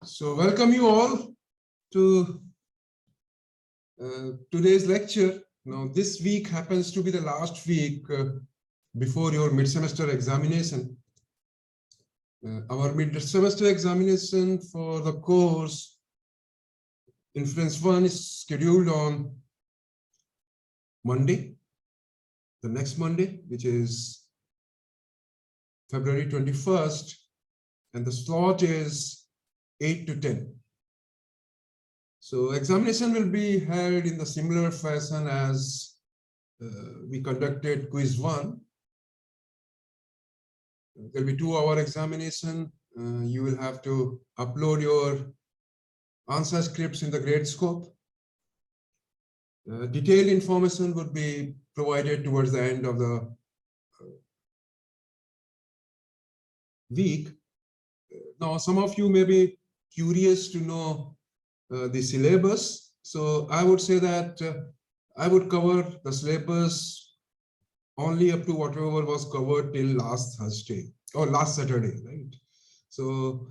So welcome you all to today's lecture. Now this week happens to be the last week before your mid-semester examination. Our mid-semester examination for the course Inference 1 is scheduled on Monday, the next Monday, which is February 21st, and the slot is 8 to 10. So examination will be held in the similar fashion as we conducted quiz 1. There will be 2-hour examination. You will have to upload your answer scripts in the grade scope. Detailed information would be provided towards the end of the week. Now, some of you may be curious to know the syllabus. So I would say that I would cover the syllabus only up to whatever was covered till last Thursday or last Saturday, right? So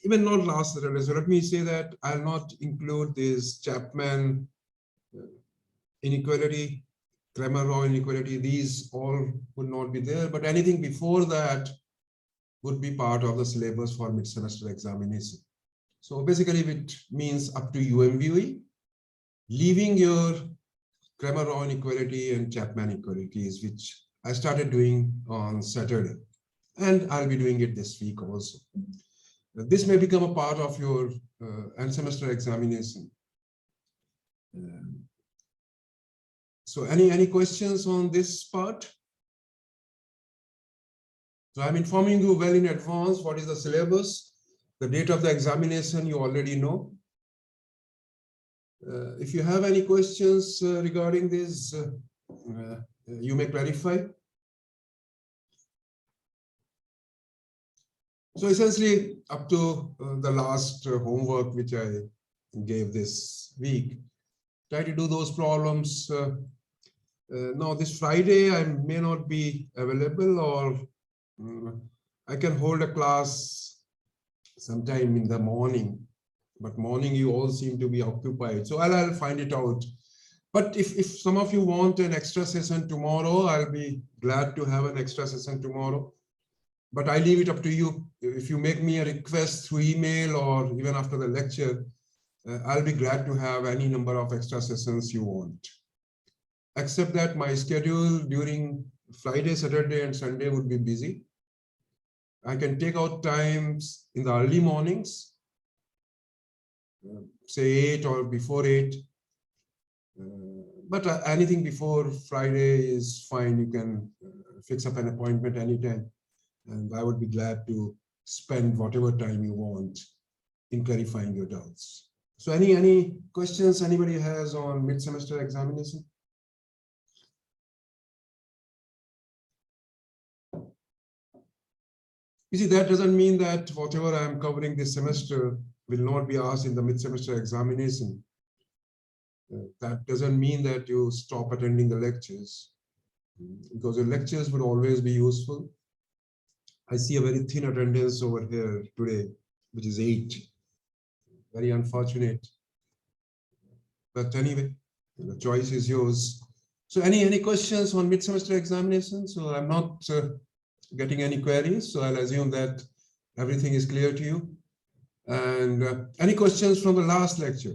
even not last Saturday. So let me say that I'll not include this Chapman inequality, Rao-Cramer inequality. These all would not be there, but anything before that would be part of the syllabus for mid-semester examination. So basically it means up to UMVE, leaving your Rao-Cramer inequality and Chapman inequalities, which I started doing on Saturday. And I'll be doing it this week also. This may become a part of your end semester examination. So any questions on this part? So I'm informing you well in advance what is the syllabus. The date of the examination you already know. If you have any questions regarding this, you may clarify. So essentially up to the last homework which I gave this week, try to do those problems. Now this Friday I may not be available, or I can hold a class sometime in the morning, but morning you all seem to be occupied. So I'll find it out. But if some of you want an extra session tomorrow, I'll be glad to have an extra session tomorrow. But I leave it up to you. If you make me a request through email or even after the lecture, I'll be glad to have any number of extra sessions you want. Except that my schedule during Friday, Saturday, and Sunday would be busy. I can take out times in the early mornings, say 8 or before 8. But anything before Friday is fine. You can fix up an appointment anytime. And I would be glad to spend whatever time you want in clarifying your doubts. So any questions anybody has on mid-semester examination? You see, that doesn't mean that whatever I'm covering this semester will not be asked in the mid-semester examination. That doesn't mean that you stop attending the lectures, because the lectures would always be useful. I see a very thin attendance over here today, which is 8. Very unfortunate. But anyway, the choice is yours. So any questions on mid-semester examination? So I'm not getting any queries, so I'll assume that everything is clear to you. And any questions from the last lecture?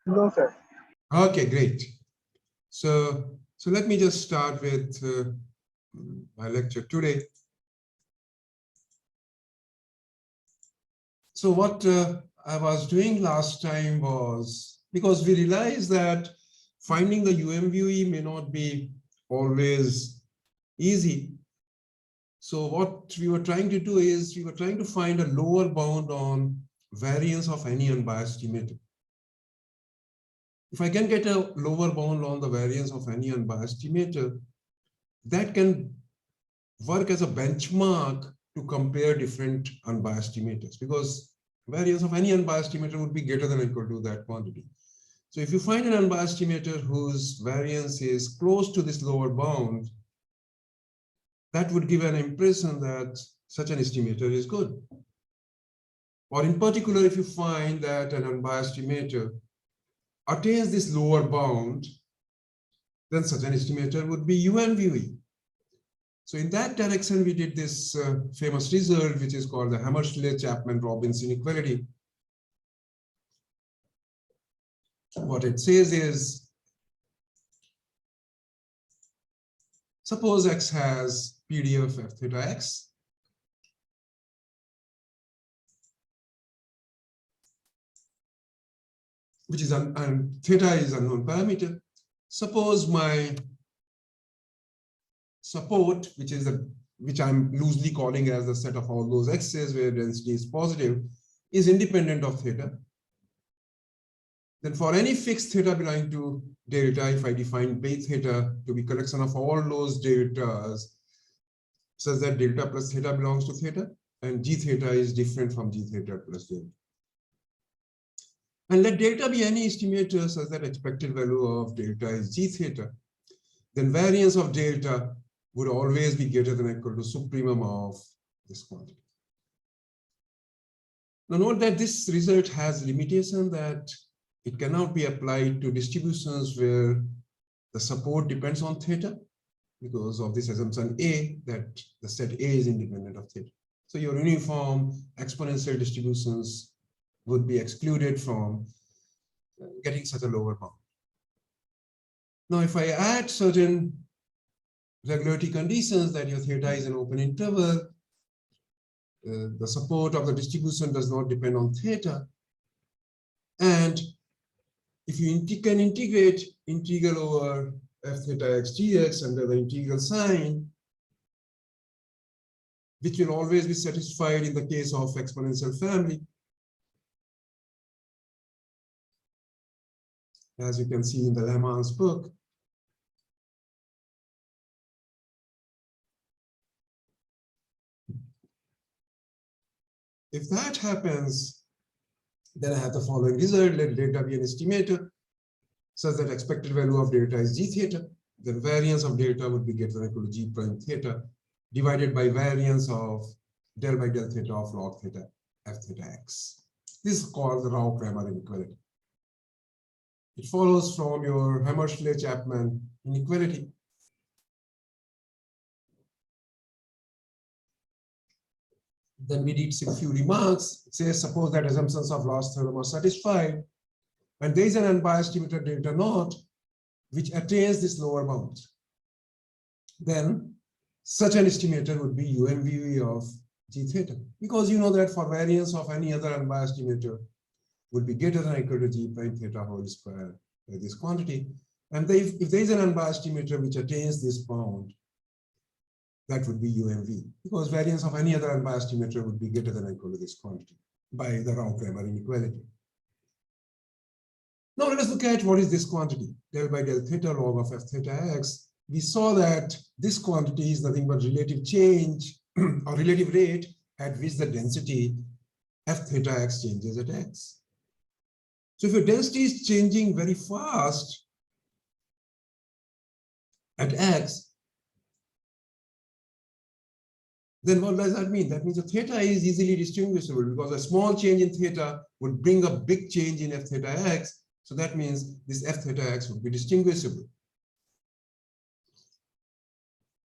No, sir. Okay, great. So let me just start with my lecture today. So what I was doing last time was, because we realized that finding the UMVE may not be always easy. So what we were trying to do is we were trying to find a lower bound on variance of any unbiased estimator. If I can get a lower bound on the variance of any unbiased estimator, that can work as a benchmark to compare different unbiased estimators, because variance of any unbiased estimator would be greater than or equal to that quantity. So if you find an unbiased estimator whose variance is close to this lower bound, that would give an impression that such an estimator is good. Or in particular, if you find that an unbiased estimator attains this lower bound, then such an estimator would be UMVE. So in that direction, we did this famous result, which is called the Hammerschlag-Chapman-Robbins inequality. What it says is, suppose X has PDF f theta X, which is and theta is unknown parameter. Suppose my support, which I'm loosely calling as the set of all those x's where density is positive, is independent of theta. Then for any fixed theta belonging to delta, if I define base theta to be collection of all those deltas, such that delta plus theta belongs to theta, and g theta is different from g theta plus delta. And let delta be any estimator such that expected value of delta is g theta, then variance of delta would always be greater than or equal to supremum of this quantity. Now note that this result has limitation that it cannot be applied to distributions where the support depends on theta because of this assumption A, that the set A is independent of theta. So your uniform exponential distributions would be excluded from getting such a lower bound. Now, if I add certain regularity conditions that your theta is an open interval, the support of the distribution does not depend on theta, and if you can integrate integral over f theta x dx under the integral sign, which will always be satisfied in the case of exponential family, as you can see in the Lemann's book. If that happens, then I have the following result. Let delta be an estimator such that expected value of delta is g theta. Then variance of delta would be greater than or equal to g prime theta divided by variance of del by del theta of log theta f theta x. This is called the Rao-Cramer inequality. It follows from your Hammerschlag-Chapman inequality. Then we did a few remarks. It says, suppose that assumptions of last theorem are satisfied, and there is an unbiased estimator delta naught, which attains this lower bound. Then such an estimator would be UMVE of g theta, because you know that for variance of any other unbiased estimator would be greater than or equal to g prime theta whole square by this quantity. And if there is an unbiased estimator which attains this bound, that would be UMV, because variance of any other unbiased estimator would be greater than or equal to this quantity by the Rao-Cramer inequality. Now let us look at what is this quantity, del by del theta log of f theta x. We saw that this quantity is nothing but relative change or relative rate at which the density f theta x changes at x. So if your density is changing very fast at x, then what does that mean? That means the theta is easily distinguishable, because a small change in theta would bring a big change in f theta x. So that means this f theta x would be distinguishable.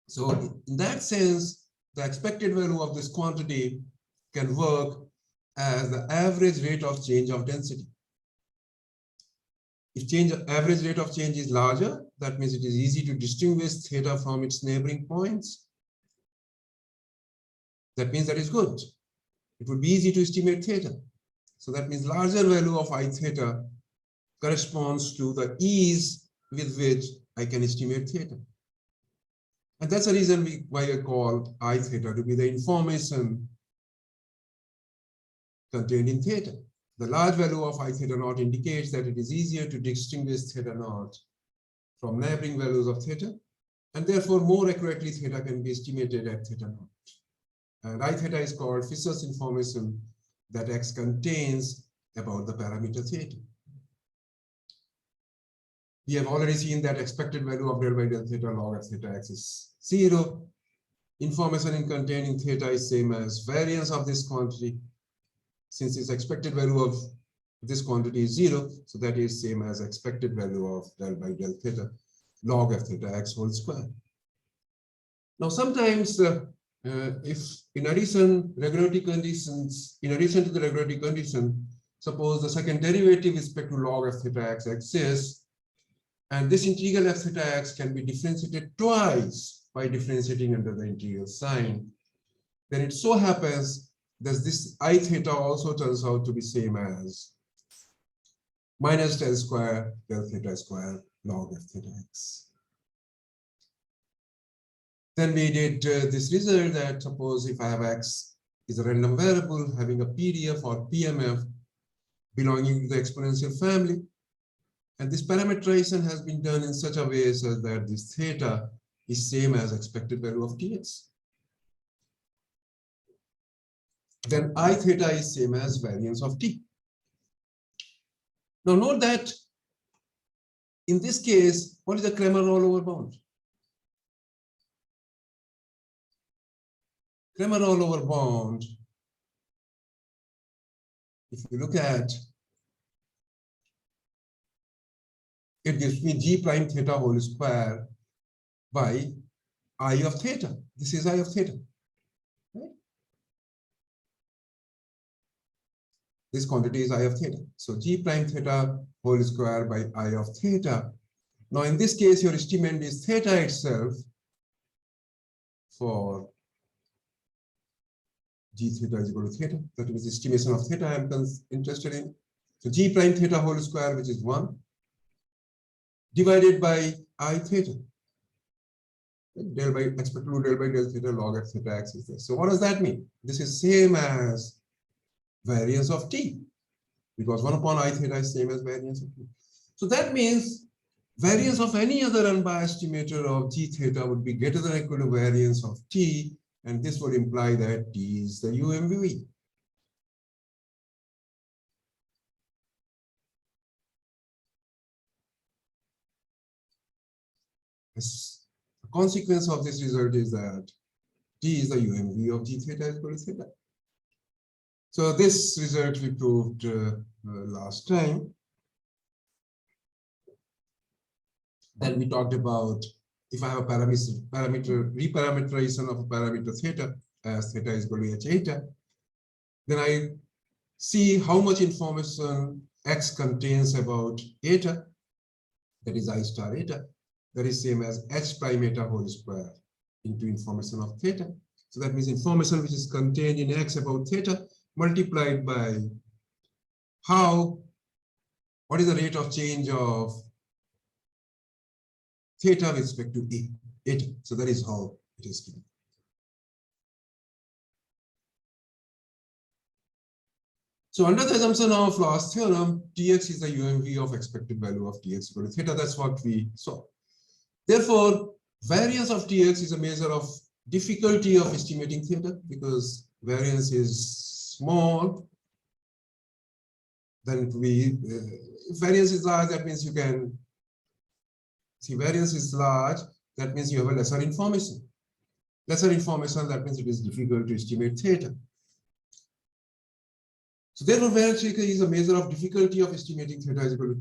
So in that sense, the expected value of this quantity can work as the average rate of change of density. If average rate of change is larger, that means it is easy to distinguish theta from its neighboring points. That means that is good. It would be easy to estimate theta. So that means larger value of I theta corresponds to the ease with which I can estimate theta. And that's the reason why I call I theta to be the information contained in theta. The large value of I theta naught indicates that it is easier to distinguish theta naught from neighboring values of theta, and therefore more accurately theta can be estimated at theta naught. And I theta is called Fisher's information that X contains about the parameter theta. We have already seen that expected value of del by del theta log f theta x is 0. information in containing theta is same as variance of this quantity. Since its expected value of this quantity is 0, so that is same as expected value of del by del theta log f theta x whole square. Now sometimes if in addition to the regularity condition, suppose the second derivative with respect to log f theta x exists, and this integral f theta x can be differentiated twice by differentiating under the integral sign, then it so happens that this I theta also turns out to be same as minus del square del theta square log f theta x. Then we did this result that suppose if I have x is a random variable having a PDF or PMF belonging to the exponential family, and this parameterization has been done in such a way so that this theta is same as expected value of tx. Then I theta is same as variance of t. Now note that in this case, what is the Cramer rollover bound? Cramer rollover bound, if you look at, it gives me g prime theta whole square by I of theta. This is I of theta. Right? This quantity is I of theta. So g prime theta whole square by I of theta. Now in this case, your estimate is theta itself for g theta is equal to theta. That is estimation of theta I am interested in. So g prime theta whole square, which is 1, divided by I theta. Del by expected del by del theta log f theta x is this. So what does that mean? This is same as variance of t, because 1 upon I theta is same as variance of t. So that means variance of any other unbiased estimator of g theta would be greater than or equal to variance of t, and this would imply that t is the UMV. A consequence of this result is that t is the UMV of g theta equal to theta. So this result we proved last time. Then we talked about if I have a reparameterization of a parameter theta as theta is equal to h eta, then I see how much information x contains about eta, that is I star eta, that is same as h prime eta whole square into information of theta. So that means information which is contained in x about theta multiplied by what is the rate of change of theta with respect to eta. So that is how it is given. So under the assumption of last theorem, Tx is the UMV of expected value of Tx equal to theta. That's what we saw. Therefore, variance of Tx is a measure of difficulty of estimating theta, because variance is small. Then if variance is large, that means you can see variance is large. That means you have a lesser information. Lesser information, that means it is difficult to estimate theta. So therefore, variance is a measure of difficulty of estimating theta is equal to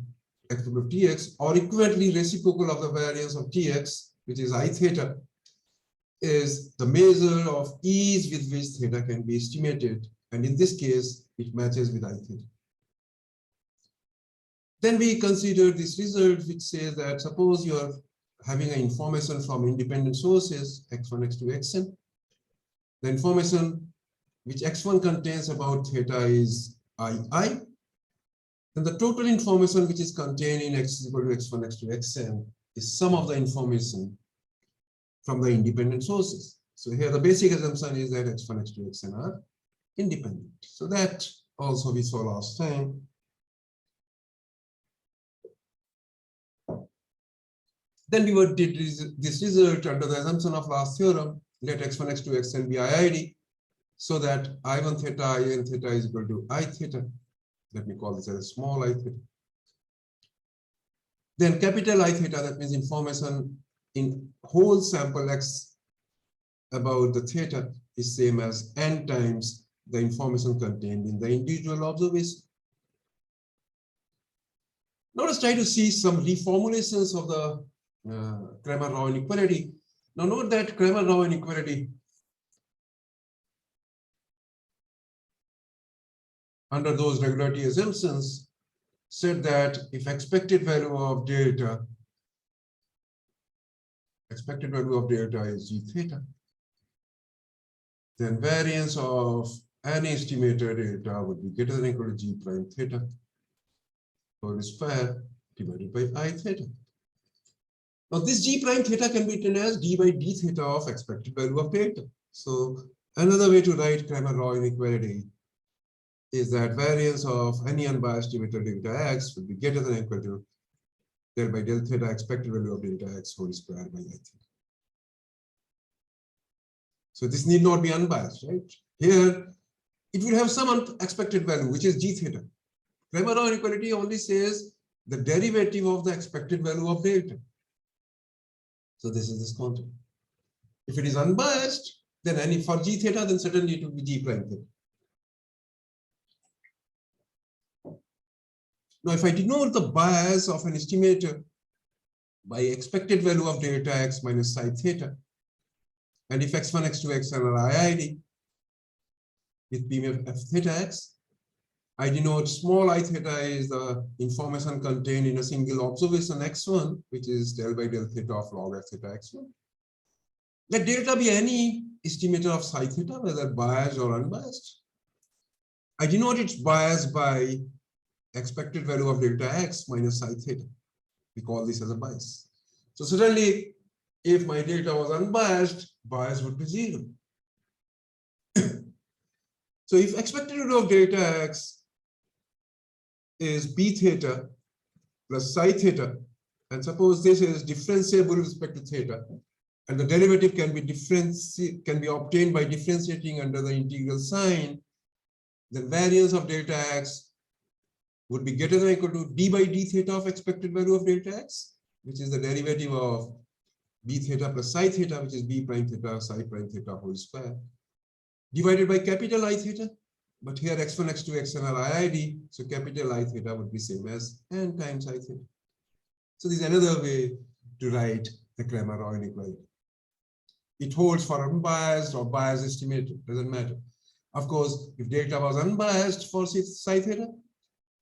x equal to tx, or equivalently reciprocal of the variance of tx, which is I theta, is the measure of ease with which theta can be estimated. And in this case, it matches with I theta. Then we consider this result, which says that suppose you are having an information from independent sources, x1, x2, xn. The information which x1 contains about theta is I. Then the total information which is contained in x is equal to x1, x2, xn is sum of the information from the independent sources. So here the basic assumption is that x1, x2, xn are independent. So that also we saw last time. Then we did this result under the assumption of last theorem, let x1, x2, xn be IID, so that I1 theta, In theta is equal to I theta. Let me call this as a small I theta. Then capital I theta, that means information in whole sample x about the theta is same as n times the information contained in the individual observation. Now let's try to see some reformulations of the Cramer-Rao inequality. Now note that Cramer-Rao inequality under those regularity assumptions said that if expected value of delta is g theta, then variance of any estimator delta would be greater than or equal to g prime theta whole square divided by I theta. Now this g prime theta can be written as d by d theta of expected value of delta. So another way to write Cramer-Rao inequality is that variance of any unbiased estimator delta x would be greater than or equal to del by del theta expected value of delta x whole square by I theta. So this need not be unbiased, right? Here, it will have some unexpected value, which is g theta. Cramer-Rao inequality only says the derivative of the expected value of delta. So this is this concept. If it is unbiased, then for g theta, then certainly it will be g prime theta. Now, if I denote the bias of an estimator by expected value of delta x minus psi theta, and if x1, x2, xn are IID with p of f theta x, I denote small I theta is the information contained in a single observation x1, which is del by del theta of log f theta x1. Let delta be any estimator of psi theta, whether biased or unbiased. I denote its bias by expected value of delta x minus psi theta. We call this as a bias. So certainly, if my delta was unbiased, bias would be 0. So if expected value of delta x is b theta plus psi theta, and suppose this is differentiable with respect to theta, and the derivative can be obtained by differentiating under the integral sign, then variance of delta x would be greater than or equal to d by d theta of expected value of delta x, which is the derivative of b theta plus psi theta, which is b prime theta psi prime theta whole square, divided by capital I theta. But here x1, x2, xn are IID, so capital I theta would be same as n times I theta. So this is another way to write the Cramer-Rao inequality. It holds for unbiased or biased estimator, doesn't matter. Of course, if delta was unbiased for psi theta,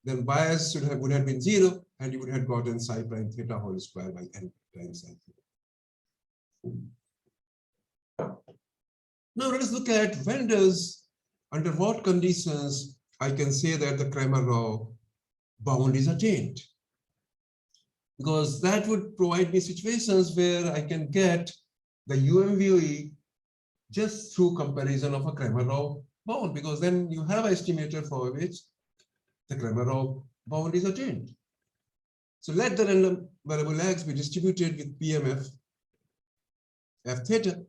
then bias would have been 0, and you would have gotten psi prime theta whole square by n times psi theta. Now let us look at under what conditions I can say that the Cramer-Rao bound is attained. Because that would provide me situations where I can get the UMVOE just through comparison of a Cramer-Rao bound, because then you have an estimator for which the Cramer-Rao bound is attained. So let the random variable x be distributed with PMF f theta.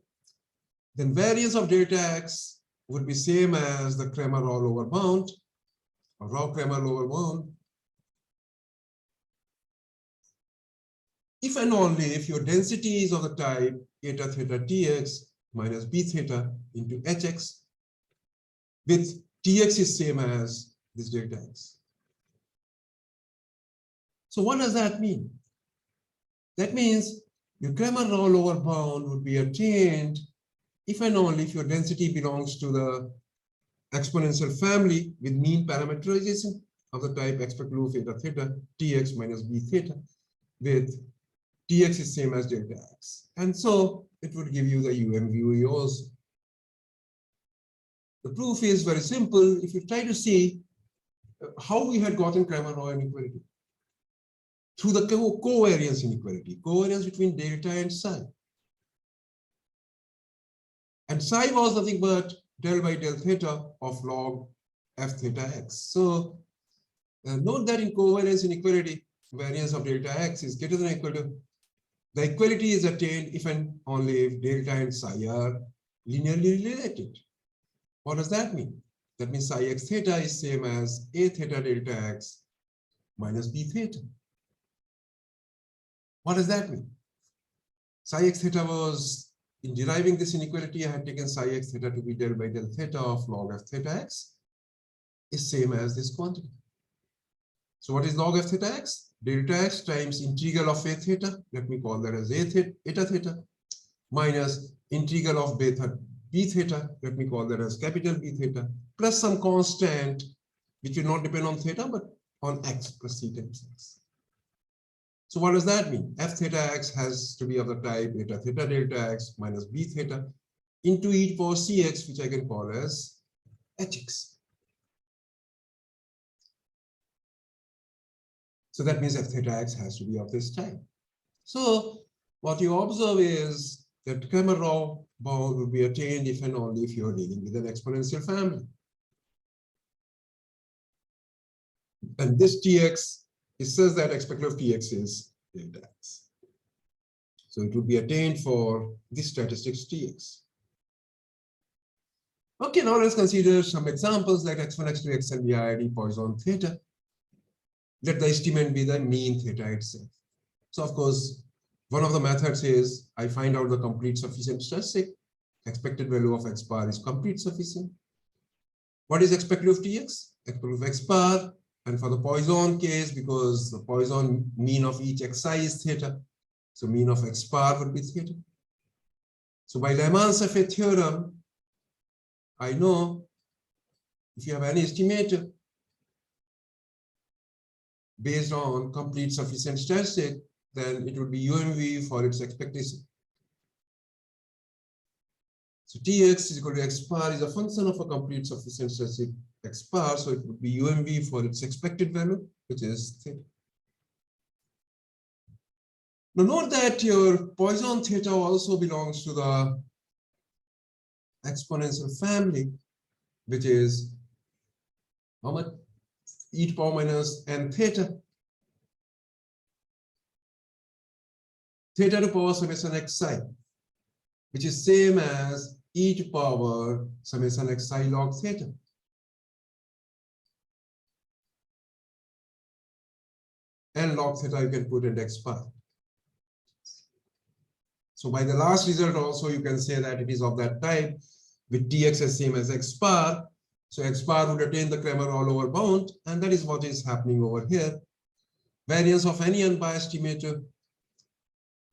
Then variance of delta x would be same as the Cramer-Rao lower bound, or Rao-Cramer lower bound, if and only if your density is of the type eta theta tx minus b theta into hx, with tx is same as this delta x. So what does that mean? That means your Cramer-Rao lower bound would be attained if and only if your density belongs to the exponential family with mean parameterization of the type expected value of eta theta tx minus b theta, with tx is same as delta x. And so it would give you the UMVOE also. The proof is very simple. If you try to see how we had gotten Cramer-Rao inequality, through the covariance inequality, covariance between delta and psi. And psi was nothing but del by del theta of log f theta x. So note that in covariance inequality, variance of delta x is greater than or equal to, the equality is attained if and only if delta and psi are linearly related. What does that mean? That means psi x theta is same as a theta delta x minus b theta. What does that mean? Psi x theta was in deriving this inequality, I had taken psi x theta to be del by del theta of log f theta x is same as this quantity. So what is log f theta x? Delta x times integral of a theta, let me call that as a theta, eta theta, minus integral of beta b theta, let me call that as capital B theta, plus some constant which will not depend on theta but on x plus c times x. So what does that mean? F theta x has to be of the type eta theta delta x minus b theta into e to the power cx, which I can call as hx. So that means F theta x has to be of this type. So what you observe is that Cramer-Rao bound will be attained if and only if you are dealing with an exponential family. And this Tx, it says that expected of Tx is delta x. So it would be attained for this statistics Tx. Okay, now let's consider some examples like x1, x2, xn, BID, Poisson theta. Let the estimate be the mean theta itself. So of course, one of the methods is I find out the complete sufficient statistic. Expected value of x bar is complete sufficient. What is expected of Tx? Expected of x bar. And for the Poisson case, because the Poisson mean of each xi is theta, so mean of x bar would be theta. So by Lyman-Safet theorem, I know if you have any estimator based on complete sufficient statistic, then it would be UMV for its expectation. So Tx is equal to x bar is a function of a complete sufficient statistic x bar, so it would be UMV for its expected value, which is theta. Now note that your Poisson theta also belongs to the exponential family, which is how much? E to the power minus n theta. Theta to the power summation xi, which is same as e to the power summation xi log theta. And log theta you can put in x bar. So by the last result also you can say that it is of that type with Tx as same as x bar. So x bar would attain the Cramer-Rao lower bound, and that is what is happening over here. Variance of any unbiased estimator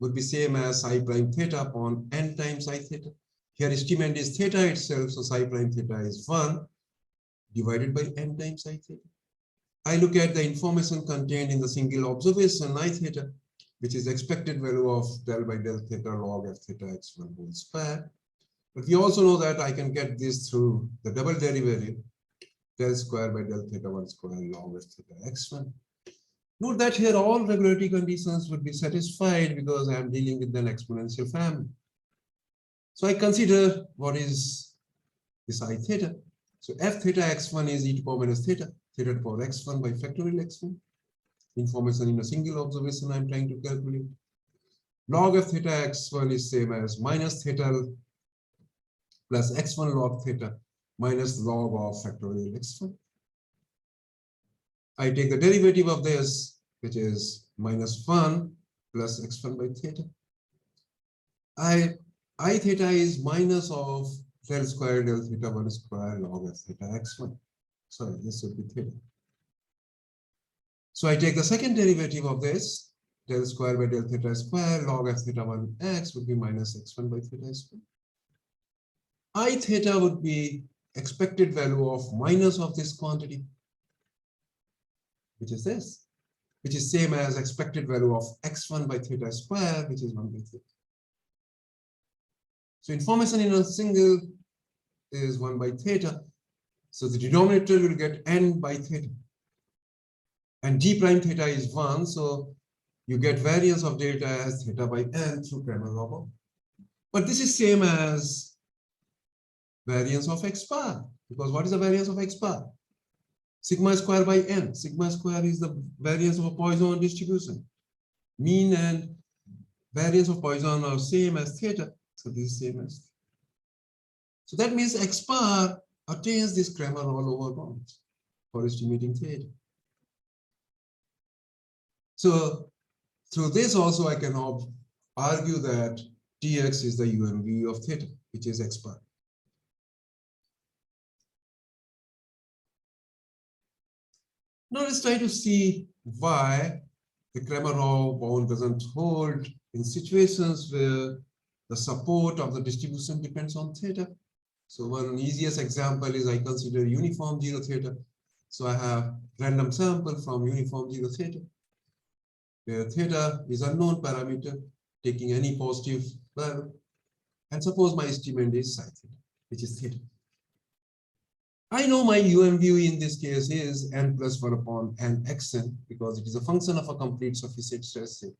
would be same as psi prime theta upon n times psi theta. Here estimate is theta itself, so psi prime theta is 1 divided by n times psi theta. I look at the information contained in the single observation I theta, which is expected value of del by del theta log f theta x1 whole square. But we also know that I can get this through the double derivative del square by del theta 1 square log f theta x1. Note that here all regularity conditions would be satisfied because I am dealing with an exponential family. So I consider what is this I theta. So f theta x1 is e to the power minus theta, theta to the power x1 by factorial x1. Information in a single observation I am trying to calculate. Log f theta x1 is same as minus theta plus x1 log theta minus log of factorial x1. I take the derivative of this, which is minus 1 plus x1 by theta. I theta is minus of del square del theta 1 square log f theta x1. Sorry, this would be theta. So I take the second derivative of this, del square by del theta square log f theta 1 x would be minus x1 by theta square. I theta would be expected value of minus of this quantity, which is this, which is same as expected value of x1 by theta square, which is 1 by theta. So information in a single is 1 by theta. So the denominator will get n by theta. And g prime theta is 1, so you get variance of delta as theta by n through Cramer-Rao. But this is same as variance of x bar, because what is the variance of x bar? Sigma square by n. Sigma square is the variance of a Poisson distribution. Mean and variance of Poisson are same as theta, so this is same as theta. So that means x bar attains this Cramer-Rao lower bound for estimating theta. So through this also I can argue that Tx is the UMV of theta, which is x bar. Now let's try to see why the Cramer-Rao bound doesn't hold in situations where the support of the distribution depends on theta. So one easiest example is I consider uniform 0 theta. So I have random sample from uniform 0 theta, where theta is unknown parameter, taking any positive value. And suppose my estimate is psi theta, which is theta. I know my UMV in this case is n plus 1 upon n xn because it is a function of a complete sufficient stress set.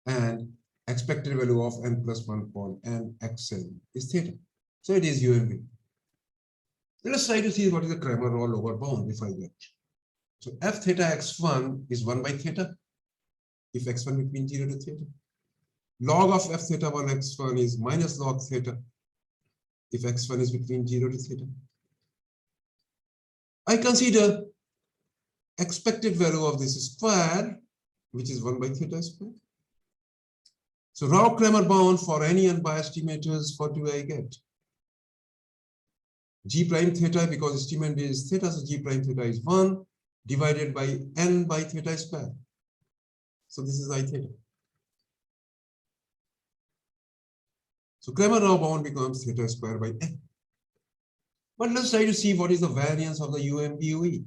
And expected value of n plus 1 upon n xn is theta. So it is UMV. Let us try to see what is the Cramer-Rao lower bound if I get. So f theta x1 is 1 by theta if x1 between 0 to theta. Log of f theta 1 x1 is minus log theta if x1 is between 0 to theta. I consider expected value of this square, which is 1 by theta square. So Rao-Cramer bound for any unbiased estimators, what do I get? G prime theta, because estimate is theta, so G prime theta is 1 divided by n by theta square. So this is I theta. So Cramer-Rao bound becomes theta square by n. But let's try to see what is the variance of the UMBUE,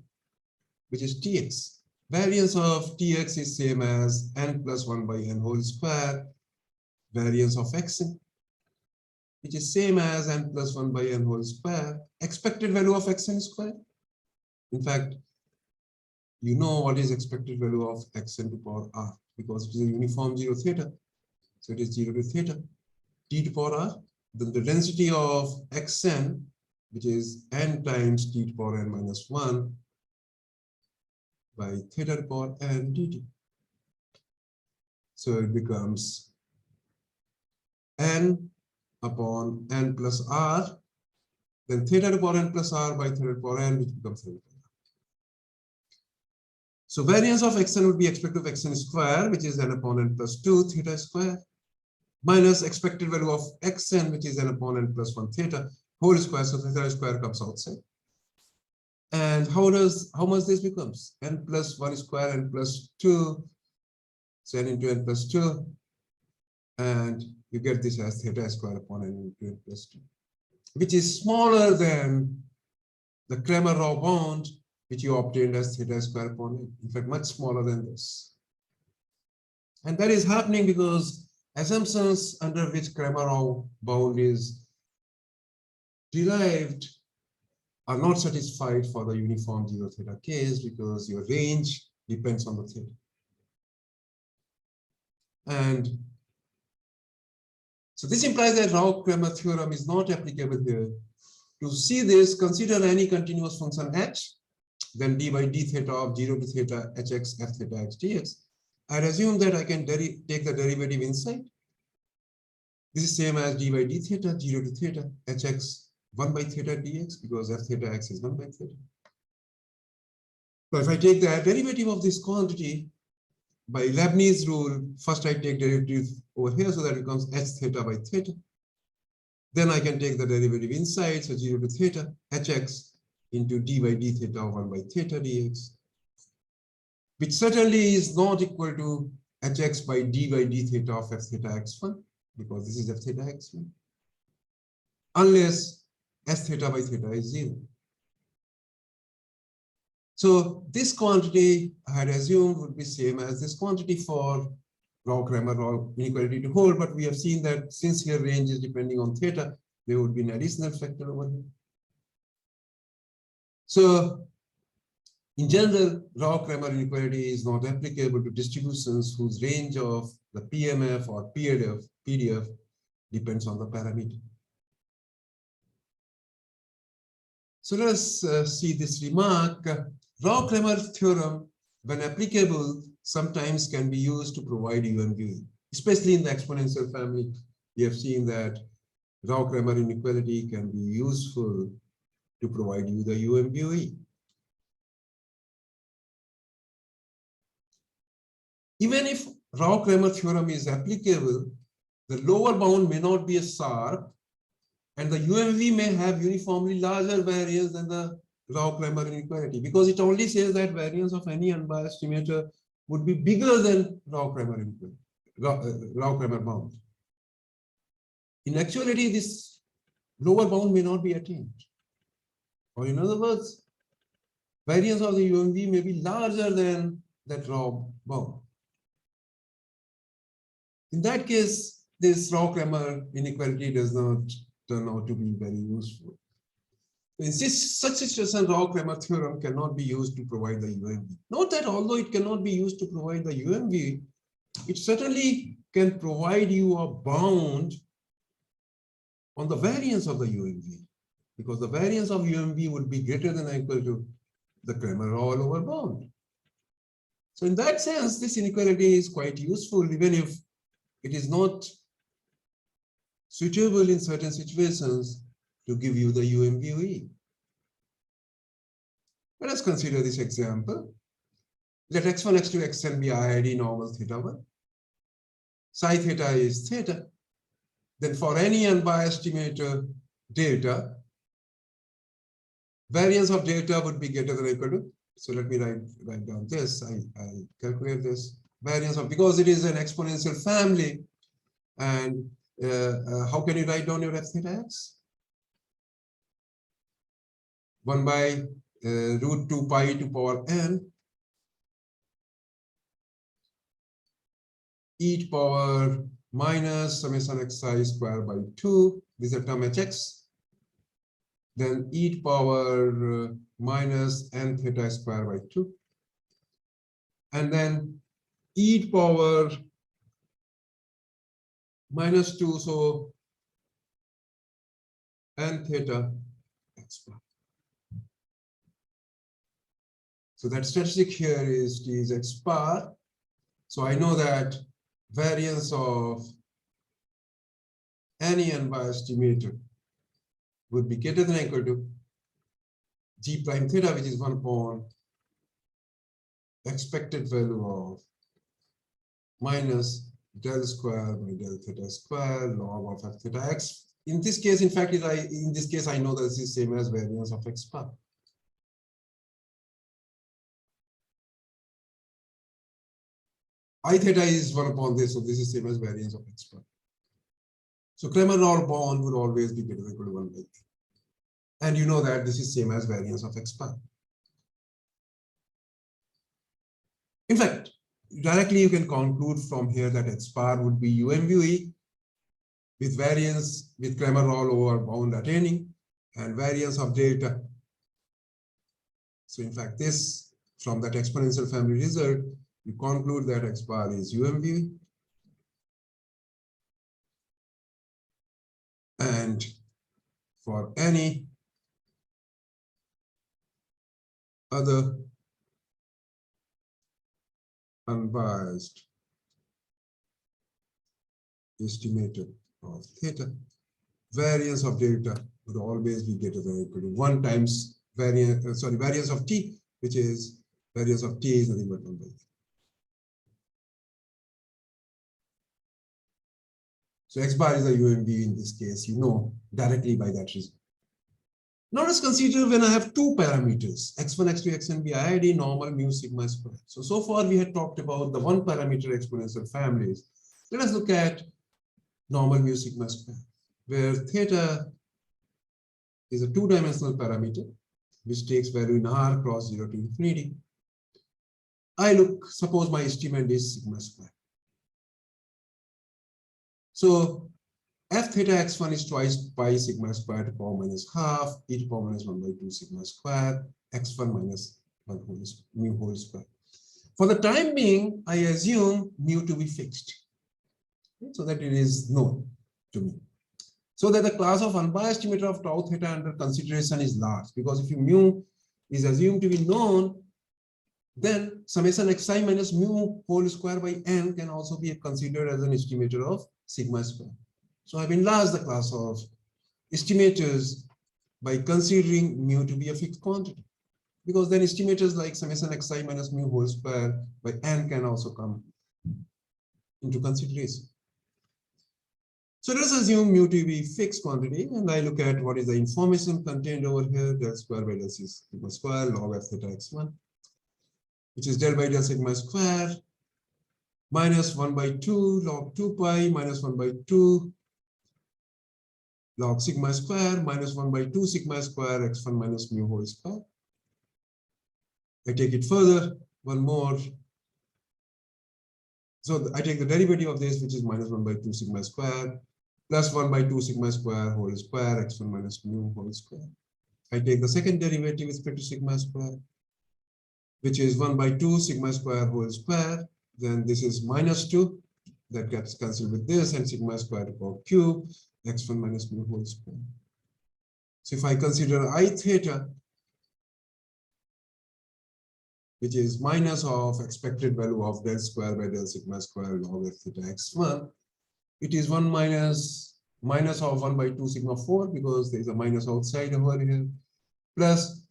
which is Tx. Variance of Tx is same as n plus 1 by n whole square. Variance of xn, which is same as n plus 1 by n whole square. Expected value of xn square. In fact, you know what is expected value of xn to power r because it is a uniform 0 theta. So it is 0 to theta. T to power r. Then the density of xn, which is n times t to power n minus 1 by theta to power n dt. So it becomes n upon n plus r, then theta to power n plus r by theta to power n, which becomes theta to power r. So variance of xn would be expected of xn square, which is n upon n plus 2 theta square, minus expected value of xn, which is n upon n plus 1 theta whole square, so theta square comes outside. And how much this becomes? N plus 1 square, n plus 2, so n into n plus 2, and you get this as theta square upon n into n plus 2, which is smaller than the Cramer-Rao bound, which you obtained as theta square upon n. In fact, much smaller than this. And that is happening because assumptions under which Cramer-Rao bound is derived are not satisfied for the uniform 0 theta case because your range depends on the theta. And so this implies that Rao-Cramer theorem is not applicable here. To see this, consider any continuous function h, then d by d theta of 0 to theta hx f theta x dx. I assume that I can take the derivative inside. This is same as d by d theta 0 to theta hx 1 by theta dx because f theta x is 1 by theta. So if I take the derivative of this quantity by Leibniz rule, first I take derivative over here, so that becomes h theta by theta. Then I can take the derivative inside, so 0 to theta hx into d by d theta of 1 by theta dx, which certainly is not equal to hx by d theta of f theta x1, because this is f theta x1, unless s theta by theta is 0. So this quantity I had assumed would be same as this quantity for Rao-Cramer inequality to hold, but we have seen that since here range is depending on theta, there would be an additional factor over here. So in general, Rao-Cramer inequality is not applicable to distributions whose range of the PMF or PDF depends on the parameter. So let us see this remark. Rao-Cramer theorem, when applicable, sometimes can be used to provide UMV, especially in the exponential family. We have seen that Rao-Cramer inequality can be useful to provide you the UMV. Even if Rao-Cramer theorem is applicable, the lower bound may not be as sharp, and the UMV may have uniformly larger variance than the Rao-Cramer inequality, because it only says that variance of any unbiased estimator would be bigger than Rao-Cramer inequality, Rao-Cramer bound. In actuality, this lower bound may not be attained. Or in other words, variance of the UMV may be larger than that Rao bound. In that case, this Rao-Cramer inequality does not turn out to be very useful. In such situation, Rao-Cramer theorem cannot be used to provide the UMV. Note that although it cannot be used to provide the UMV, it certainly can provide you a bound on the variance of the UMV, because the variance of UMV would be greater than or equal to the Cramer-Rao lower bound. So in that sense, this inequality is quite useful, even if it is not suitable in certain situations to give you the UMVE. Let us consider this example. Let x1, x2, xn be IID normal θ1. Psi theta is theta. Then for any unbiased estimator delta, variance of delta would be greater than or equal to. So let me write down this. I calculate this variance of, because it is an exponential family. And how can you write down your f theta x? 1 by root 2 pi to power n e to power minus summation xi square by 2. This is a term hx. Then e to power minus n theta square by 2. And then e to power minus 2, so n theta x bar. So that statistic here is t is x bar. So I know that variance of any unbiased estimator would be greater than or equal to g prime theta, which is 1 upon expected value of minus del square by del theta square log of f theta x. In this case, in fact, in this case, I know that this is same as variance of x bar. I theta is 1 upon this, so this is same as variance of x bar. So Cramer-Rao bound would always be greater than or equal to 1 by 3. And you know that this is same as variance of x bar. In fact, directly you can conclude from here that x bar would be UMVE with variance with Cramer-Rao over bound attaining and variance of delta. So in fact, this from that exponential family result, you conclude that x bar is UMVE. And for any other unbiased estimator of theta, variance of delta would always be greater than or equal to 1 times variance of t, which is variance of t is nothing but 1 by 3. So x bar is a UMV in this case, you know directly by that reason. Now let's consider when I have two parameters, x1, x2, xn be IID normal mu sigma square. So far we had talked about the one parameter exponential families. Let us look at normal mu sigma square, where theta is a two-dimensional parameter which takes value in r cross 0 to infinity. Suppose my estimate is sigma square. So f theta x1 is twice pi sigma square to power minus half e to power minus 1 by 2 sigma square x1 minus 1 whole mu whole square. For the time being, I assume mu to be fixed, so that it is known to me. So that the class of unbiased estimator of tau theta under consideration is large, because if mu is assumed to be known, then summation xi minus mu whole square by n can also be considered as an estimator of sigma square. So I've enlarged the class of estimators by considering mu to be a fixed quantity, because then estimators like summation xi minus mu whole square by n can also come into consideration. So let us assume mu to be fixed quantity, and I look at what is the information contained over here, del square by del sigma square log f theta x1, which is del by del sigma square minus 1 by 2 log 2 pi minus 1 by 2 log sigma square minus 1 by 2 sigma square x1 minus mu whole square. I take it further, one more. So I take the derivative of this, which is minus 1 by 2 sigma square plus 1 by 2 sigma square whole square x1 minus mu whole square. I take the second derivative with respect to sigma square, which is 1 by 2 sigma square whole square. Then this is minus 2, that gets cancelled with this, and sigma square to power cube x1 minus mu whole square. So if I consider I theta, which is minus of expected value of del square by del sigma square log f theta x1, it is 1 minus of 1 by 2 sigma 4, because there is a minus outside over here, plus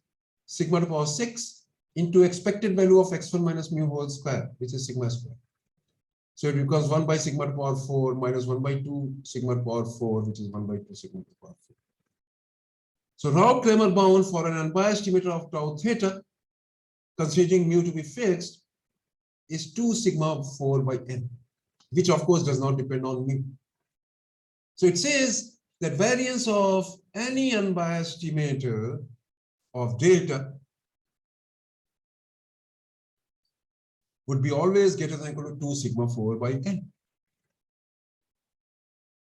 sigma to power 6 into expected value of x1 minus mu whole square, which is sigma square. So it becomes 1 by sigma to power 4 minus 1 by 2 sigma to power 4, which is 1 by 2 sigma to power 4. So Rao-Cramer bound for an unbiased estimator of tau theta, considering mu to be fixed, is 2 sigma 4 by n, which of course does not depend on mu. So it says that variance of any unbiased estimator of delta would be always greater than or equal to 2 sigma 4 by n.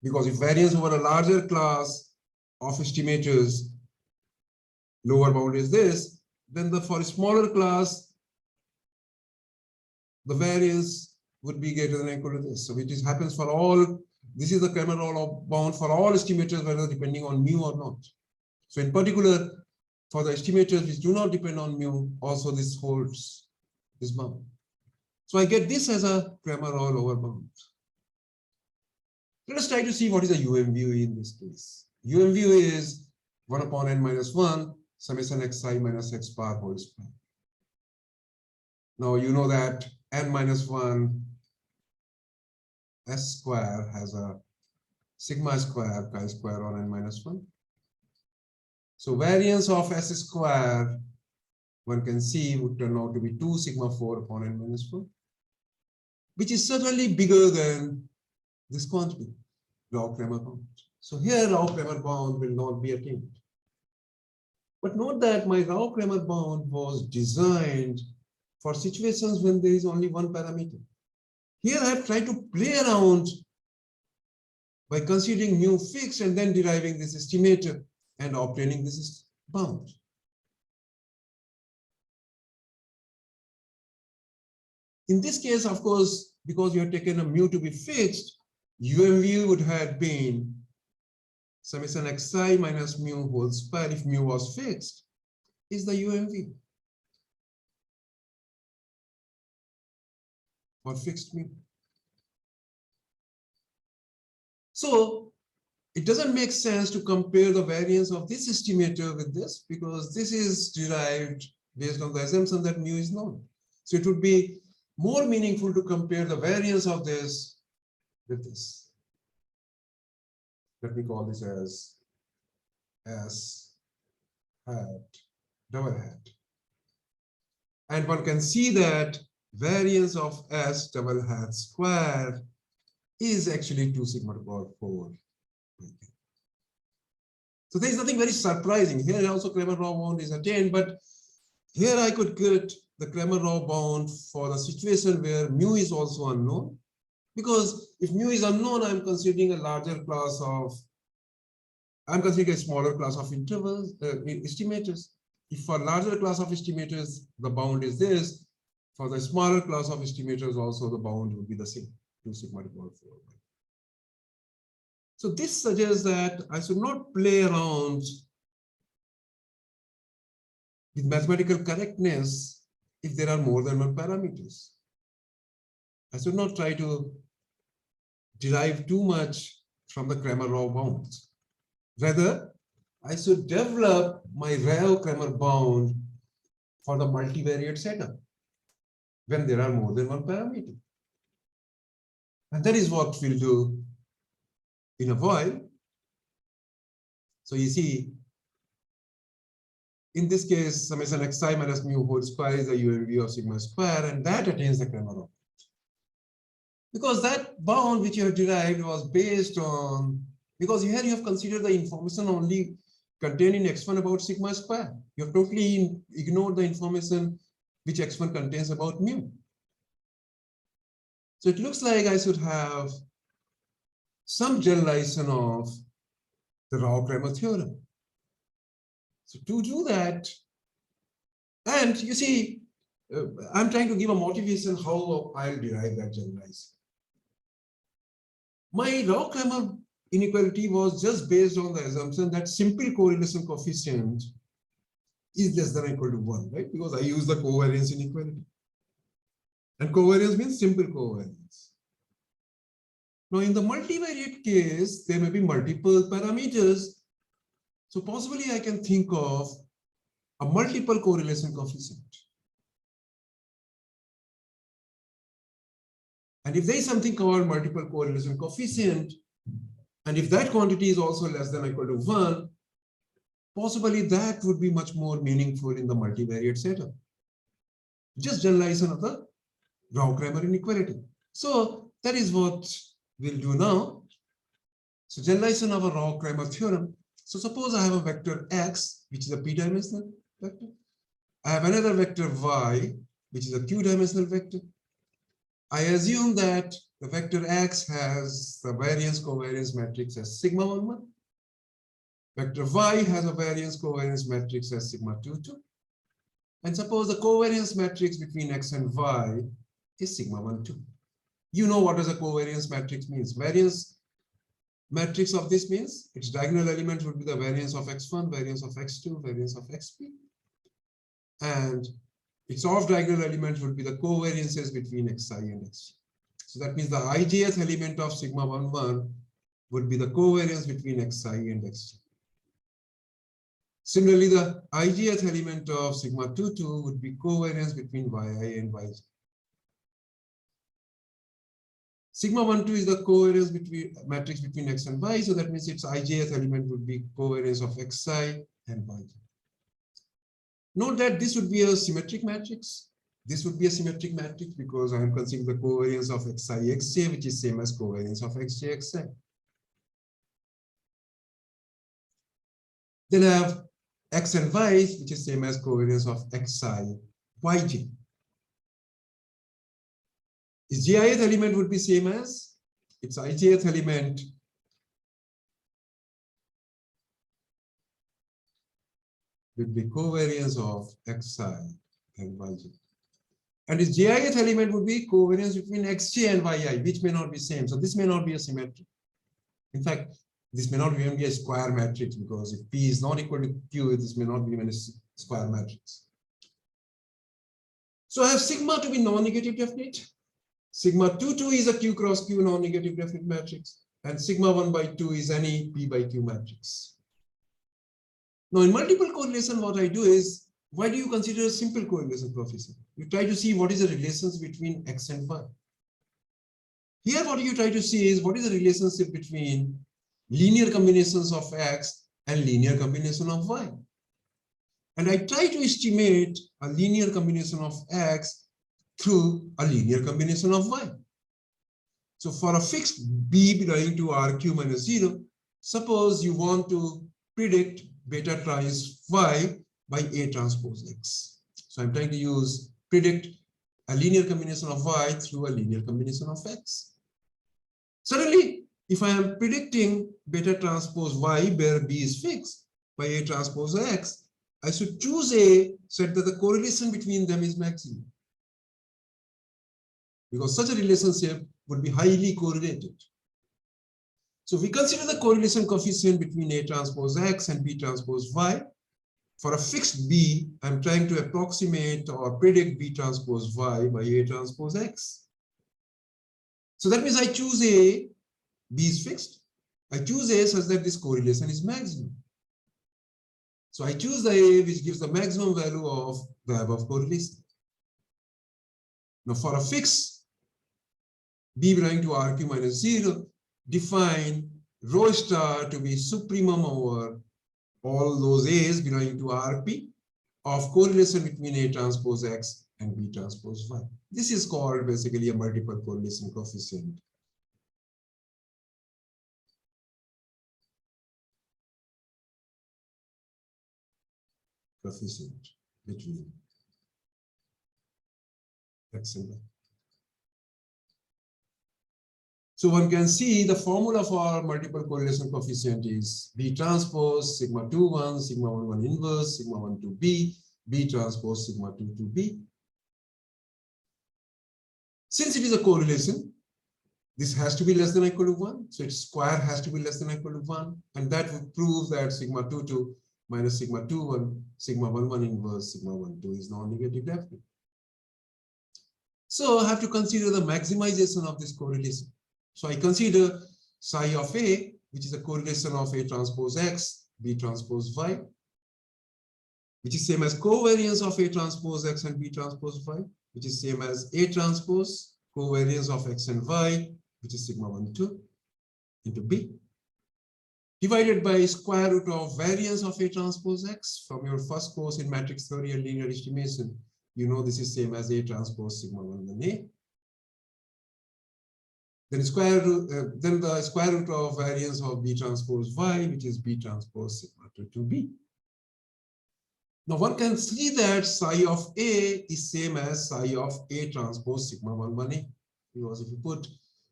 Because if variance over a larger class of estimators, lower bound is this, then for a smaller class, the variance would be greater than or equal to this. So it happens for all. This is the Cramer bound for all estimators, whether depending on mu or not. So in particular, for the estimators which do not depend on mu, also this holds this bound. So I get this as a Cramer all-over bound. Let us try to see what is the UMVU in this case. UMVU is 1 upon n minus 1 summation xi minus x bar whole square. Now you know that n minus 1 s square has a sigma square chi square on n minus 1. So variance of s square, one can see, would turn out to be 2 sigma 4 upon n minus 1, which is certainly bigger than this quantity, Rao-Cramer bound. So here Rao-Cramer bound will not be attained. But note that my Rao-Cramer bound was designed for situations when there is only one parameter. Here I have tried to play around by considering mu fixed and then deriving this estimator and obtaining this bound. In this case, of course, because you have taken a mu to be fixed, UMVU would have been summation xi minus mu whole square if mu was fixed is the UMV for fixed mu. So it doesn't make sense to compare the variance of this estimator with this, because this is derived based on the assumption that mu is known. So it would be more meaningful to compare the variance of this with this. Let me call this as S hat double hat. And one can see that variance of S double hat square is actually 2 sigma to the power 4. So there is nothing very surprising. Here also Cramer Rao bound is attained, but here I could get the Cramer Rao bound for the situation where mu is also unknown. Because if mu is unknown, I'm considering a larger class of, I'm considering a smaller class of intervals, estimators. If for larger class of estimators, the bound is this, for the smaller class of estimators also the bound would be the same, 2 sigma to the power 4. So this suggests that I should not play around with mathematical correctness if there are more than one parameters. I should not try to derive too much from the Cramer Rao bounds. Rather, I should develop my Rao-Cramer bound for the multivariate setup when there are more than one parameter. And that is what we'll do in a while. So you see, in this case, summation xi minus mu whole square is the UMV of sigma square, and that attains the Cramer object. Because that bound which you have derived was based on, because here you have considered the information only contained in x1 about sigma square. You have totally ignored the information which x1 contains about mu. So it looks like I should have some generalization of the Rao-Cramer theorem. So to do that, and you see, I'm trying to give a motivation how I'll derive that generalization. My Rao-Cramer inequality was just based on the assumption that simple correlation coefficient is less than or equal to 1, right? Because I use the covariance inequality. And covariance means simple covariance. Now, in the multivariate case, there may be multiple parameters. So possibly I can think of a multiple correlation coefficient. And if there is something called multiple correlation coefficient, and if that quantity is also less than or equal to 1, possibly that would be much more meaningful in the multivariate setup. Just generalization of the Rao-Cramer inequality. So that is what we'll do now. So generalization of a Rao-Cramer theorem. So suppose I have a vector x, which is a p-dimensional vector. I have another vector y, which is a q-dimensional vector. I assume that the vector x has the variance covariance matrix as sigma 1, 1. Vector y has a variance covariance matrix as sigma 2, 2. And suppose the covariance matrix between x and y is sigma 1, 2. You know what does a covariance matrix means. Variance matrix of this means its diagonal element would be the variance of x1, variance of x2, variance of xp. And its off-diagonal element would be the covariances between xi and xj. So that means the ijth element of sigma 1, 1 would be the covariance between xi and xj. Similarly, the ijth element of sigma 2, 2 would be covariance between yi and yj. Sigma 1, 2 is the covariance between matrix between x and y, so that means its ijth element would be covariance of xi and yj. Note that this would be a symmetric matrix. This would be a symmetric matrix because I am considering the covariance of xi xj, which is same as covariance of xj xi. Then I have x and y, which is same as covariance of xi yj. Its jith element would be same as its ijth element would be covariance of xi and yj. And its jith element would be covariance between xj and yi, which may not be same. So this may not be a symmetric. In fact, this may not even be a square matrix because if P is not equal to Q, this may not be even a square matrix. So I have sigma to be non-negative definite. Sigma 2, 2 is a Q cross Q non-negative definite matrix. And sigma 1 by 2 is any P by Q matrix. Now in multiple correlation, what I do is, why do you consider a simple correlation coefficient? You try to see what is the relations between x and y. Here what you try to see is what is the relationship between linear combinations of x and linear combination of y. And I try to estimate a linear combination of x through a linear combination of y. So for a fixed b belonging to RQ minus 0, suppose you want to predict beta trans y by A transpose x. So I'm trying to predict a linear combination of y through a linear combination of x. Suddenly, if I am predicting beta transpose y where b is fixed by A transpose x, I should choose A such that the correlation between them is maximum. Because such a relationship would be highly correlated. So we consider the correlation coefficient between A transpose x and B transpose y. For a fixed B, I'm trying to approximate or predict B transpose y by A transpose x. So that means I choose A, B is fixed. I choose A such that this correlation is maximum. So I choose the A which gives the maximum value of the above correlation. Now for a fixed B belonging to RQ minus 0, define rho star to be supremum over all those A's belonging to RP of correlation between A transpose X and B transpose Y. This is called basically a multiple correlation coefficient. Between X and Y. So one can see the formula for multiple correlation coefficient is B transpose sigma 2 1 sigma 1 1 inverse sigma 1 2 B, B transpose sigma 2 2 B. Since it is a correlation, this has to be less than or equal to 1. So its square has to be less than or equal to 1. And that would prove that sigma 2 2 minus sigma 2 1 sigma 1 1 inverse sigma 1 2 is non-negative definite. So I have to consider the maximization of this correlation. So I consider psi of A, which is a correlation of A transpose X, B transpose Y, which is same as covariance of A transpose X and B transpose Y, which is same as A transpose covariance of X and Y, which is sigma 1 2 into B, divided by square root of variance of A transpose X. From your first course in matrix theory and linear estimation, you know this is same as A transpose sigma 1 1 A. Then the square root of variance of B transpose Y, which is B transpose sigma 2 2 B. Now one can see that psi of A is same as psi of A transpose sigma 1 1 A. Because if you put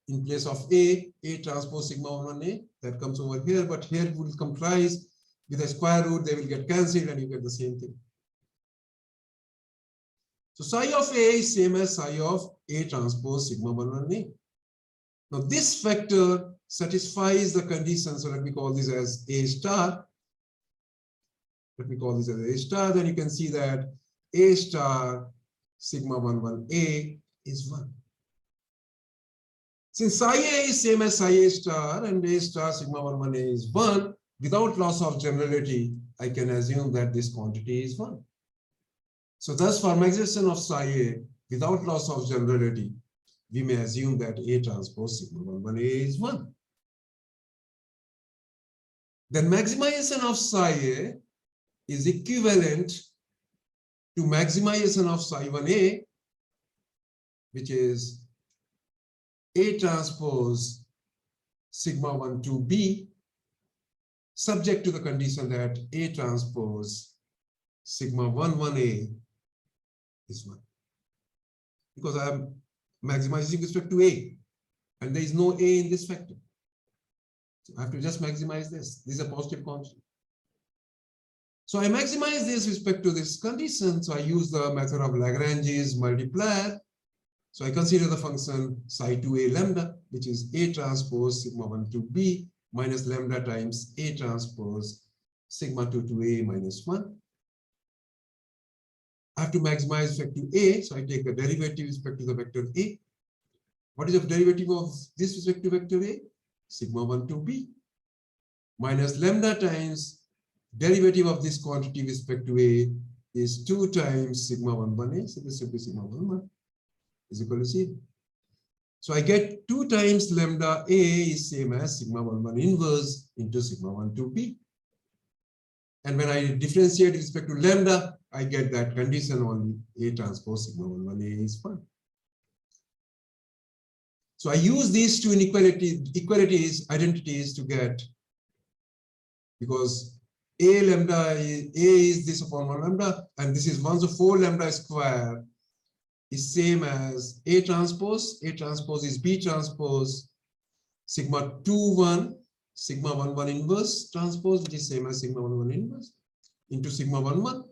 in place of A transpose sigma 1 1 A, that comes over here, but here it will comprise with a square root, they will get cancelled and you get the same thing. So psi of A is same as psi of A transpose sigma 1 1 A. Now this factor satisfies the condition, so let me call this as A star. Let me call this as A star, then you can see that A star sigma 1 1 A is 1. Since psi A is same as psi A star and A star sigma 1 1 A is 1, without loss of generality, I can assume that this quantity is 1. So thus for maximization of psi A without loss of generality, we may assume that A transpose sigma 1 1 A is 1. Then maximization of psi A is equivalent to maximization of psi 1A, which is A transpose sigma 1 2 B, subject to the condition that A transpose sigma 1 1 A is 1. Because I am maximizing with respect to A, and there is no A in this factor. So I have to just maximize this. This is a positive constant. So I maximize this with respect to this condition. So I use the method of Lagrange's multiplier. So I consider the function psi 2A lambda, which is A transpose sigma 1 2 B minus lambda times A transpose sigma 2 2A minus 1. I have to maximize with respect to A, so I take a derivative with respect to the vector A. What is the derivative of this with respect to vector A? Sigma 1 2 B minus lambda times derivative of this quantity with respect to A is 2 times sigma 1 1 A. So this should be sigma 1 1 is equal to 0. So I get 2 times lambda A is same as sigma 1 1 inverse into sigma 1 2 B. And when I differentiate with respect to lambda, I get that condition on A transpose sigma 1 1 A is 1. So I use these two identities to get, because A is this upon 1 lambda, and this is 1, so 4 lambda square is same as A transpose. A transpose is B transpose sigma 2 1 sigma 1 1 inverse transpose, which is same as sigma 1 1 inverse, into sigma 1 1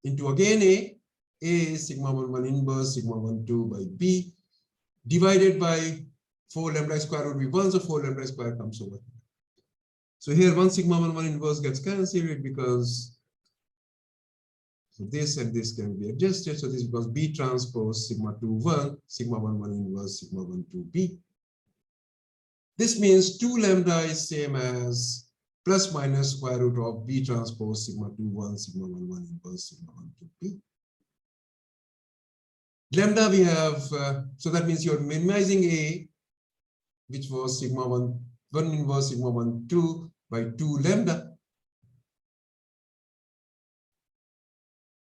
into again A is sigma 1 1 inverse sigma 1 2 by B, divided by 4 lambda square would be 1, so 4 lambda square comes over. So here 1 sigma 1 1 inverse gets cancelled because so this and this can be adjusted. So this becomes B transpose sigma 2 1 sigma 1 1 inverse sigma 1 2 B. This means 2 lambda is same as plus minus square root of B transpose sigma 2 1 sigma 1 1 inverse sigma 1 2 B. Lambda we have, so that means you're minimizing A, which was sigma 1 1 inverse sigma 1, 2 by 2 lambda.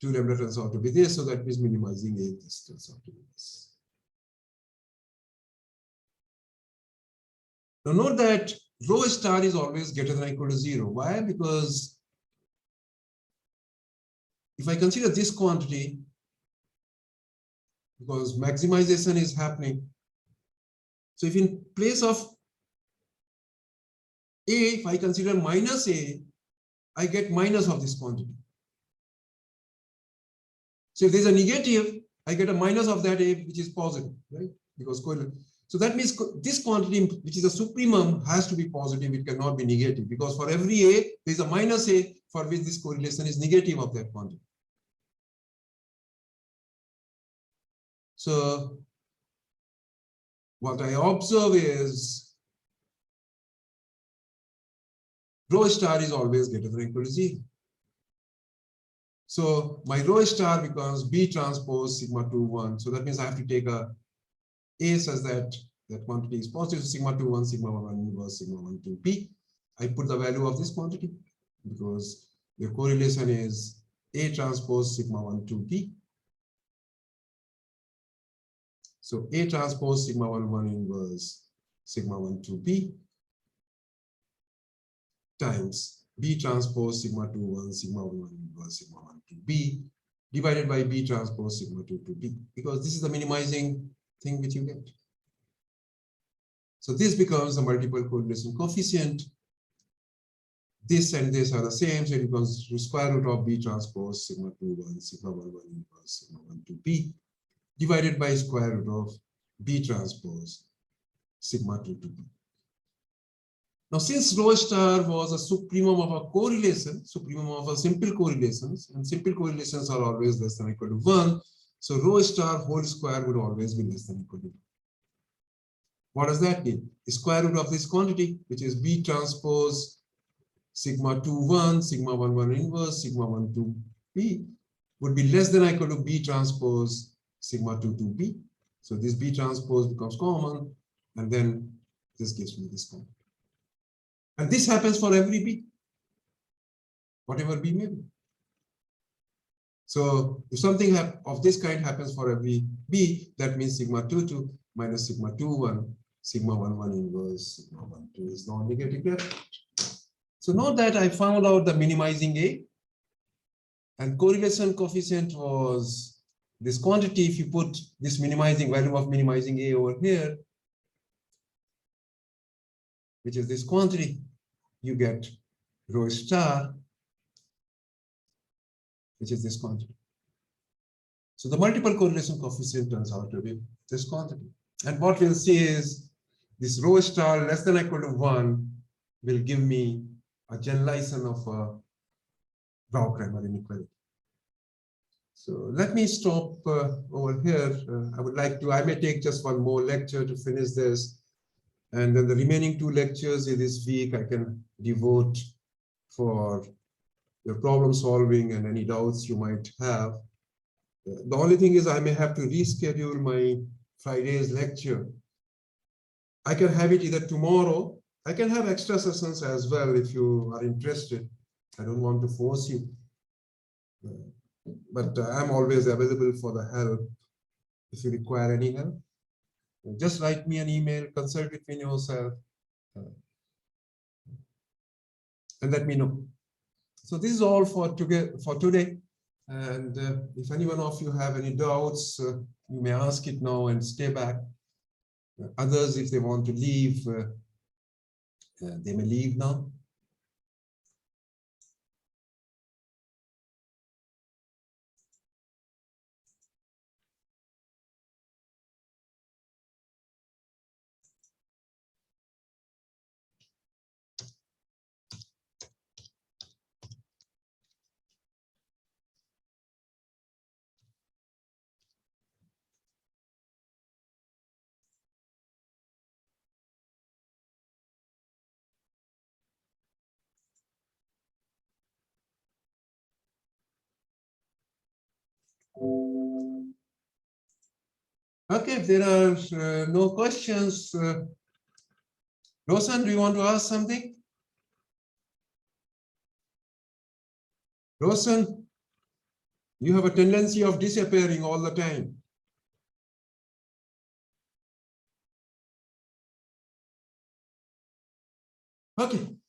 2 lambda turns out to be this, so that means minimizing A, this turns out to be this. Now note that rho star is always greater than or equal to 0. Why? Because if I consider this quantity, because maximization is happening. So if in place of A, if I consider minus A, I get minus of this quantity. So if there's a negative, I get a minus of that A, which is positive, right? Because so that means this quantity, which is a supremum, has to be positive. It cannot be negative, because for every A, there's a minus A for which this correlation is negative of that quantity. So what I observe is rho star is always greater than or equal to 0. So my rho star becomes B transpose sigma 2, 1. So that means I have to take a such that that quantity is positive. So sigma 2, 1, sigma 1, inverse sigma 1, 2, B. I put the value of this quantity because the correlation is A transpose sigma 1, 2, B. So A transpose sigma 1, 1 inverse sigma 1, 2, B times B transpose sigma 2, 1, sigma 1 inverse sigma 1, 2, B divided by B transpose sigma 2, 2, B, because this is the minimizing thing which you get. So this becomes the multiple correlation coefficient. This and this are the same, so it becomes the square root of B transpose sigma 2, 1, sigma 1, 1 inverse sigma 1, 2, B divided by square root of B transpose sigma 2, 2, B. Now, since rho star was a supremum of a correlation, supremum of a simple correlations, and simple correlations are always less than or equal to 1, so rho star whole square would always be less than or equal to 1. What does that mean? The square root of this quantity, which is B transpose sigma 2, 1, sigma 1, 1 inverse, sigma 1, 2, B, would be less than or equal to B transpose sigma 2, 2, B. So this B transpose becomes common, and then this gives me this quantity. And this happens for every B, whatever B may be. So if something of this kind happens for every B, that means sigma 2, 2 minus sigma 2, 1, sigma 1, 1 inverse, sigma 1, 2 is non-negative there. So note that I found out the minimizing A, and correlation coefficient was this quantity. If you put this minimizing value of minimizing A over here, which is this quantity, you get rho star, which is this quantity. So the multiple correlation coefficient turns out to be this quantity. And what we'll see is this rho star less than or equal to 1 will give me a generalization of a Raw Grammar Inequality. So let me stop over here. I may take just one more lecture to finish this. And then the remaining 2 lectures in this week I can devote for your problem solving and any doubts you might have. The only thing is I may have to reschedule my Friday's lecture. I can have it either tomorrow. I can have extra sessions as well if you are interested. I don't want to force you. But I'm always available for the help if you require any help. Just write me an email, consult with me yourself, and let me know. So this is all for today. And if any one of you have any doubts, you may ask it now and stay back. Others, if they want to leave, they may leave now. Okay, if there are no questions, Rosen, do you want to ask something? Rosen, you have a tendency of disappearing all the time. Okay.